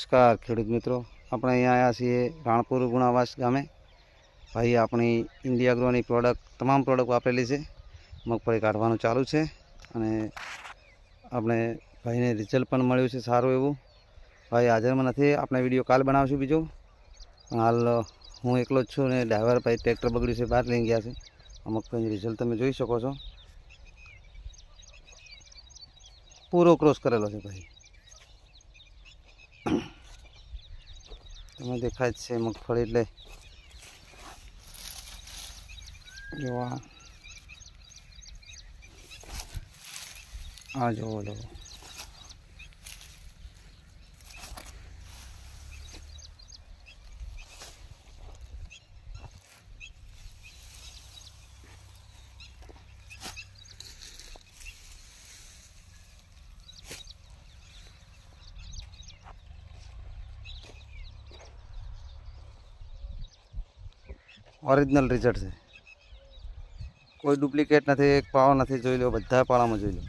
નમસ્કાર ખેડૂત મિત્રો, આપણે અહીંયા આવ્યા છીએ રાણપુર ગુણાવાસ ગામે. ભાઈ આપણી ઇન્ડિયા ગ્રોની તમામ પ્રોડક્ટ વાપરેલી છે. મગફળી કાઢવાનું ચાલુ છે અને આપણે ભાઈને રિઝલ્ટ પણ મળ્યું છે સારું એવું. ભાઈ હાજરમાં નથી, આપણે વિડીયો કાલ બનાવશું બીજો. હાલ હું એકલો જ છું ને ડ્રાઈવર ભાઈ ટ્રેક્ટર બગડ્યું છે, બહાર લઈ ગયા છે. મગફળીનું રિઝલ્ટ તમે જોઈ શકો છો, પૂરો ક્રોસ કરેલો છે ભાઈ. તમે દેખાય જ છે મગફળી, એટલે જોવા આ જોવો લો. ઓરિજિનલ રિઝલ્ટ છે, કોઈ ડુપ્લિકેટ નથી, એક પાળો નથી. જોઈ લો, બધા પાળામાં જોઈ લો.